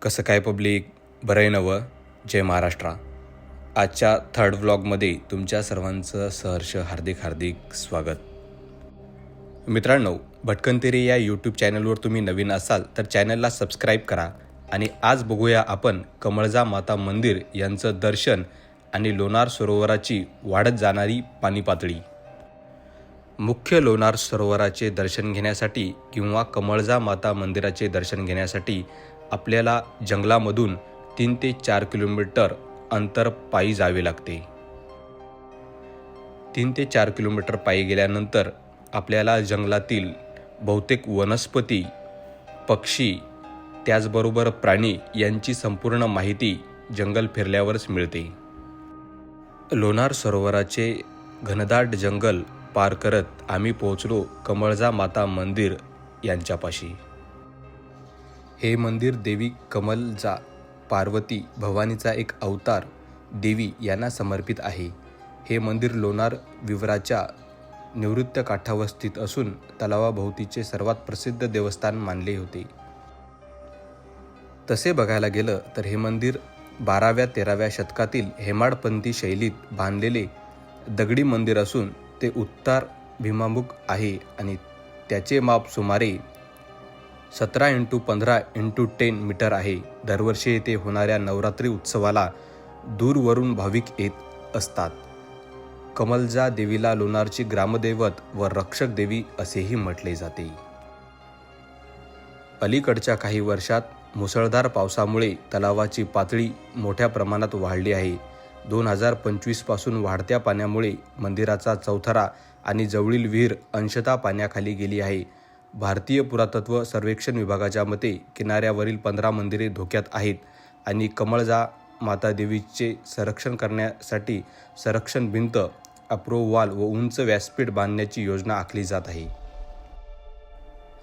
कसं काय पब्लिक, बरं आहे नवं? जय महाराष्ट्र. आजच्या थर्ड व्लॉगमध्ये तुमच्या सर्वांचं सहर्ष हार्दिक स्वागत. मित्रांनो, भटकंतेरी या यूट्यूब चॅनलवर तुम्ही नवीन असाल तर चॅनलला सबस्क्राईब करा. आणि आज बघूया आपण कमळजा माता मंदिर यांचं दर्शन आणि लोणार सरोवराची वाढत जाणारी पाणी पातळी. मुख्य लोणार सरोवराचे दर्शन घेण्यासाठी किंवा कमळजा माता मंदिराचे दर्शन घेण्यासाठी आपल्याला जंगलामधून 3 ते 4 किलोमीटर अंतर पायी जावे लागते. 3 ते 4 किलोमीटर पायी गेल्यानंतर आपल्याला जंगलातील बहुतेक वनस्पती, पक्षी, त्याचबरोबर प्राणी यांची संपूर्ण माहिती जंगल फिरल्यावरच मिळते. लोणार सरोवराचे घनदाट जंगल पार करत आम्ही पोहोचलो कमळजा माता मंदिर यांच्यापाशी. हे मंदिर देवी कमलजा पार्वती भवानीचा एक अवतार देवी यांना समर्पित आहे. हे मंदिर लोणार विवराच्या निवृत्त काठावर स्थित असून तलावाभोवतीचे सर्वात प्रसिद्ध देवस्थान मानले होते. तसे बघायला गेलं तर हे मंदिर 12व्या-13व्या शतकातील हेमाडपंथी शैलीत बांधलेले दगडी मंदिर असून ते उत्तर भीमामुख आहे आणि त्याचे माप सुमारे 17x15x10 मीटर आहे. दरवर्षी येथे होणाऱ्या नवरात्री उत्सवाला दूरवरून भाविक येत असतात. कमलजा देवीला लोणारची ग्रामदैवत व रक्षक देवी असेही म्हटले जाते. अलीकडच्या काही वर्षात मुसळधार पावसामुळे तलावाची पातळी मोठ्या प्रमाणात वाढली आहे. 2025 पासून वाढत्या पाण्यामुळे मंदिराचा चौथरा आणि जवळील विहीर अंशतः पाण्याखाली गेली आहे. भारतीय पुरातत्व सर्वेक्षण विभागाच्या मते किनाऱ्यावरील 15 मंदिरे धोक्यात आहेत आणि कमळजा माता देवीचे संरक्षण करण्यासाठी संरक्षण भिंत, अप्रोव वॉल व उंच व्यासपीठ बांधण्याची योजना आखली जात आहे.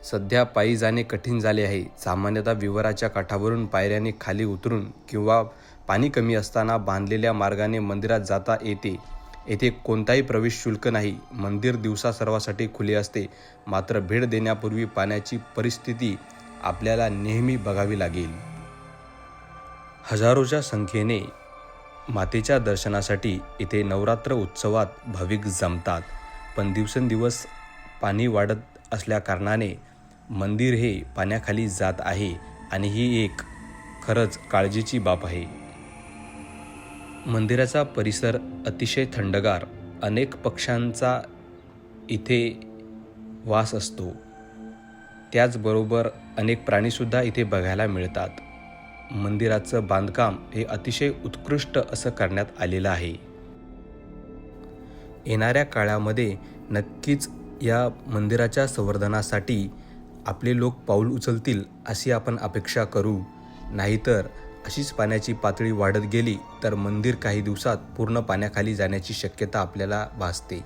सध्या पायी जाणे कठीण झाले आहे. सामान्यतः विवराच्या काठावरून पायऱ्याने खाली उतरून किंवा पाणी कमी असताना बांधलेल्या मार्गाने मंदिरात जाता येते. येथे कोणताही प्रवेश शुल्क नाही. मंदिर दिवसा सर्वांसाठी खुले असते. मात्र भेट देण्यापूर्वी पाण्याची परिस्थिती आपल्याला नेहमी बघावी लागेल. हजारोच्या संख्येने मातेच्या दर्शनासाठी इथे नवरात्र उत्सवात भाविक जमतात. पण दिवसेंदिवस पाणी वाढत असल्याकारणाने मंदिर हे पाण्याखाली जात आहे आणि ही एक खरंच काळजीची बाब आहे. मंदिराचा परिसर अतिशय थंडगार, अनेक पक्ष्यांचा इथे वास असतो. त्याचबरोबर अनेक प्राणीसुद्धा इथे बघायला मिळतात. मंदिराचं बांधकाम हे अतिशय उत्कृष्ट असं करण्यात आलेलं आहे. येणाऱ्या काळामध्ये नक्कीच या मंदिराच्या संवर्धनासाठी आपले लोक पाऊल उचलतील अशी आपण अपेक्षा करू. नाहीतर अशीच पाण्याची पातळी वाढत गेली तर मंदिर काही दिवसात पूर्ण पाण्याखाली जाण्याची शक्यता आपल्याला भासते.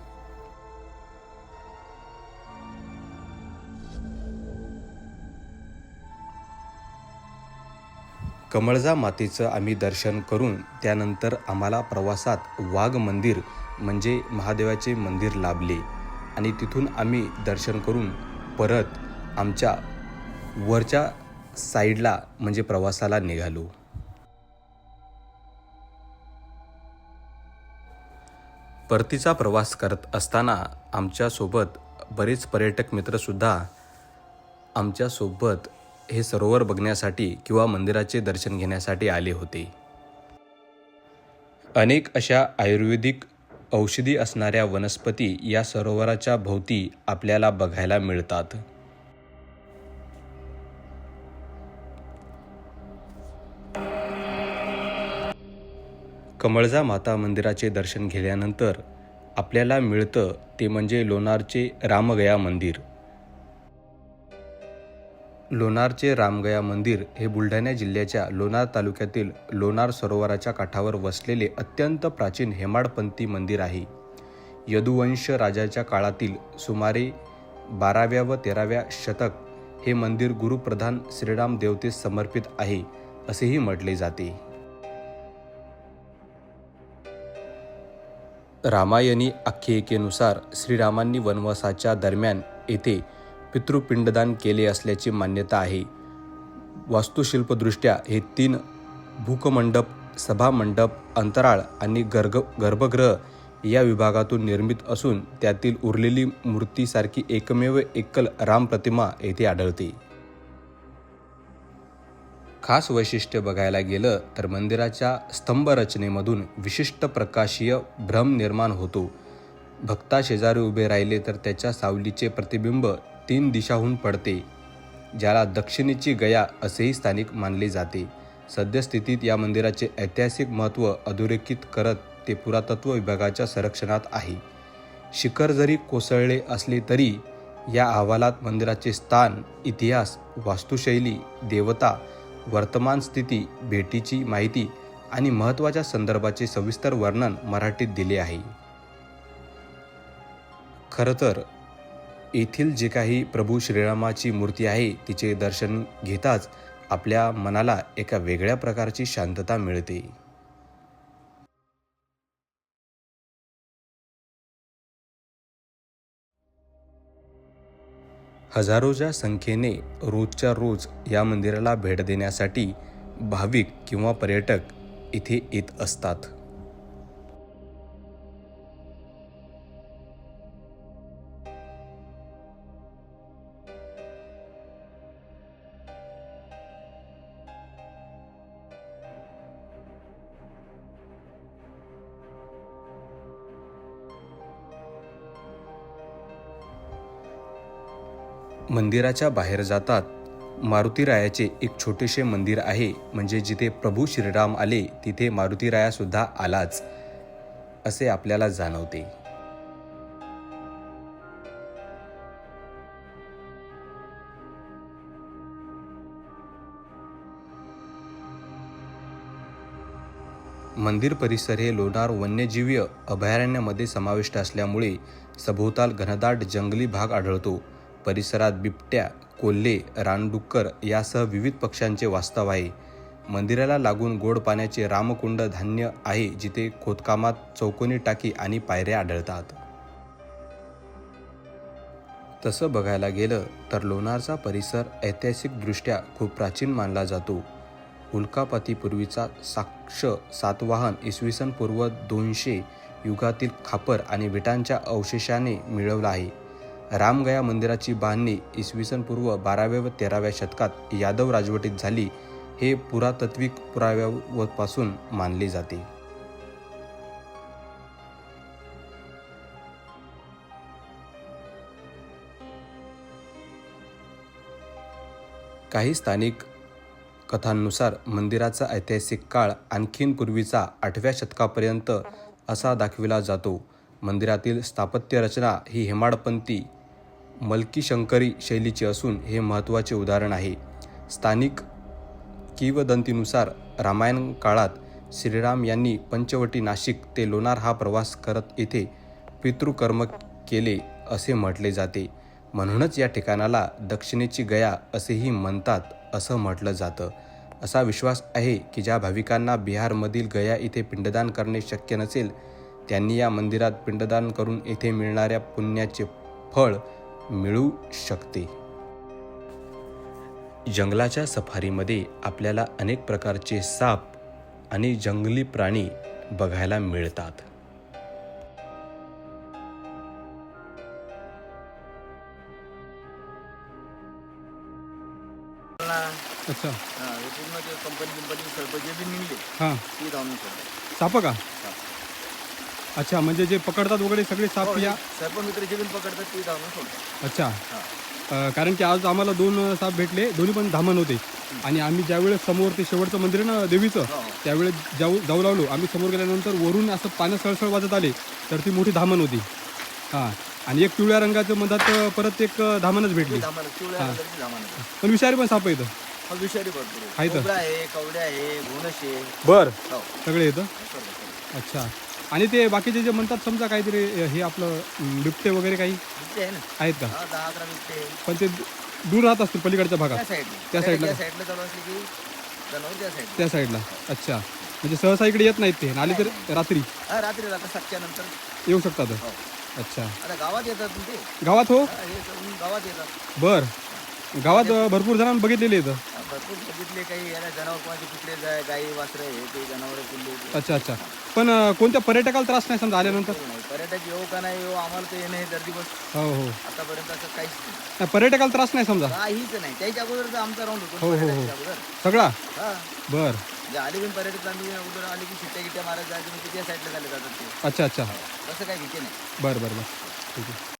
कमळजा मातेचं आम्ही दर्शन करून त्यानंतर आम्हाला प्रवासात वाघ मंदिर म्हणजे महादेवाचे मंदिर लाभले आणि तिथून आम्ही दर्शन करून परत आमच्या वरच्या साईडला म्हणजे प्रवासाला निघालो. परतीचा प्रवास करत असताना आमच्यासोबत बरेच पर्यटक मित्रसुद्धा आमच्यासोबत हे सरोवर बघण्यासाठी किंवा मंदिराचे दर्शन घेण्यासाठी आले होते. अनेक अशा आयुर्वेदिक औषधी असणाऱ्या वनस्पती या सरोवराच्या भोवती आपल्याला बघायला मिळतात. कमळजा माता मंदिराचे दर्शन घेतल्यानंतर आपल्याला मिळतं ते म्हणजे लोणारचे रामगया मंदिर. लोणारचे रामगया मंदिर हे बुलढाणा जिल्ह्याच्या लोणार तालुक्यातील लोणार सरोवराच्या काठावर वसलेले अत्यंत प्राचीन हेमाडपंथी मंदिर आहे. यदुवंश राजाच्या काळातील सुमारे 12व्या व 13व्या शतक हे मंदिर गुरुप्रधान श्रीराम देवतेस समर्पित आहे असेही म्हटले जाते. रामायणी आख्यायिकेनुसार श्रीरामांनी वनवासाच्या दरम्यान येथे पितृपिंडदान केले असल्याची मान्यता आहे. वास्तुशिल्पदृष्ट्या हे 3 भूकमंडप, सभामंडप, अंतराळ आणि गर्भगृह या विभागातून निर्मित असून त्यातील उरलेली मूर्तीसारखी एकमेव एकल रामप्रतिमा येथे आढळते. खास वैशिष्ट्य बघायला गेलं तर मंदिराच्या स्तंभरचनेमधून विशिष्ट प्रकाशीय भ्रम निर्माण होतो. भक्ता शेजारी उभे राहिले तर त्याच्या सावलीचे प्रतिबिंब 3 दिशाहून पडते, ज्याला दक्षिणेची गया असेही स्थानिक मानले जाते. सद्यस्थितीत या मंदिराचे ऐतिहासिक महत्त्व अधोरेखित करत ते पुरातत्व विभागाच्या संरक्षणात आहे. शिखर जरी कोसळले असले तरी या अहवालात मंदिराचे स्थान, इतिहास, वास्तुशैली, देवता, वर्तमान स्थिती, भेटीची माहिती आणि महत्त्वाच्या संदर्भाचे सविस्तर वर्णन मराठीत दिले आहे. खरं तर येथील जे काही प्रभू श्रीरामाची मूर्ती आहे तिचे दर्शन घेताच आपल्या मनाला एका वेगळ्या प्रकारची शांतता मिळते. हजारोच्या संख्येने रोजच्या रोज या मंदिराला भेट देण्यासाठी भाविक किंवा पर्यटक इथे येत असतात. मंदिराच्या बाहेर जातात मारुतीरायाचे एक छोटेसे मंदिर आहे. म्हणजे जिथे प्रभू श्रीराम आले तिथे मारुतीराया सुद्धा आलाच असे आपल्याला जाणवते. मंदिर परिसर हे लोणार वन्यजीव अभयारण्यामध्ये समाविष्ट असल्यामुळे सभोवताल घनदाट जंगली भाग आढळतो. परिसरात बिबट्या, कोल्हे, रानडुक्कर यासह विविध पक्ष्यांचे वास्तव आहे. मंदिराला लागून गोड पाण्याचे रामकुंड धान्य आहे, जिथे खोदकामात चौकोनी टाकी आणि पायऱ्या आढळतात. तसं बघायला गेलं तर लोणारचा परिसर ऐतिहासिकदृष्ट्या खूप प्राचीन मानला जातो. उल्कापातीपूर्वीचा साक्ष सातवाहन इसवी पूर्व 200 युगातील खापर आणि विटांच्या अवशेषाने मिळवला आहे. रामगया मंदिराची बांधणी इसवी पूर्व 12व्या व 13व्या शतकात यादव राजवटीत झाली हे पुरातात्विक पुराव्यापासून मानले जाते. काही स्थानिक कथांनुसार मंदिराचा ऐतिहासिक काळ आणखीन पूर्वीचा 8व्या शतकापर्यंत असा दाखविला जातो. मंदिरातील स्थापत्य रचना ही हेमाडपंथी मलकीशंकरी शैलीची असून हे महत्त्वाचे उदाहरण आहे. स्थानिक किंवदंतीनुसार रामायण काळात श्रीराम यांनी पंचवटी नाशिक ते लोणार हा प्रवास करत येथे पितृकर्म केले असे म्हटले जाते. म्हणूनच या ठिकाणाला दक्षिणेची गया असेही म्हणतात असं म्हटलं जातं. असा विश्वास आहे की ज्या भाविकांना बिहारमधील गया इथे पिंडदान करणे शक्य नसेल त्यांनी या मंदिरात पिंडदान करून येथे मिळणाऱ्या पुण्याचे फळ मिळू शकते. जंगलाच्या सफारीमध्ये आपल्याला अनेक प्रकारचे साप आणि जंगली प्राणी बघायला मिळतात. अच्छा पूर्ण ते कंपनी सर्प जे बी निघले हां ती धावून सोडतात. साप का? अच्छा, म्हणजे जे पकडतात वगैरे सगळे साप या सर्प मित्र जे बी पकडतात ती धावून सोडतात. अच्छा. कारण की आज आम्हाला 2 साप भेटले, दोन्ही पण धामण होते. आणि आम्ही ज्यावेळेस समोर ते शेवटचं मंदिर आहे ना देवीचं, त्यावेळेस जाऊ लागलो आम्ही. समोर गेल्यानंतर वरून असं पाण्यात सळसळ वाजत आले तर ती मोठी धामण होती. हां, आणि एक पिवळ्या रंगाचं मधात परत एक धामणच भेटली. पण विषारी पण साप येतं. विषारी भरपूर आहे तर. आहे, कवड्या आहे, घोणस आहे. बर, हो. सगळे येतं. अच्छा. आणि ते बाकीचे जे म्हणतात समजा काहीतरी हे आपलं बिबटे वगैरे काही बिबटे आहे ना, आहेत का? 10-11 बिबटे आहे. पण ते दूर राहत असतील पलीकडच्या भागात. त्या साईडला चालू असले की जनावर त्या साईडला. अच्छा, म्हणजे सहसा इकडे येत नाहीत ते. आले तर रात्री रात्री जातात 7च्या नंतर येऊ शकतात. हो. अच्छा. आता गावात येतात तुमचे गावात? हो, गावात येतात. बर. गावात भरपूर जणांना बघितलेले इथं. भरपूर बघितले काही याला जनावर कोणाचे कुठले जाय गाई वासरं आहे ते जनावर कुठले अच्छा अच्छा. पण कोणत्या पर्यटकाला त्रास नाही समजा आल्यानंतर? नाही पर्यटक येऊ का नाही येऊ आम्हाला तर येणं हे दर्दी बस हो हो. आतापर्यंत असं काहीच नाही. नाही, पर्यटकाला त्रास नाही समजा? काहीच नाही त्याच्या अगोदर तर आमचा राऊंड होतो हो, हो, हो. पर्यटकाच्या अगोदर सगळा? हा बर. म्हणजे आली पण पर्यटक आम्ही अगोदर आली की शिट्ट्या गिट्ट्या मारायला जायचं मग किती साईडला झाले जातात ते अच्छा अच्छा. तसं काही भीती नाही. बरं बरं बरं ठीक आहे.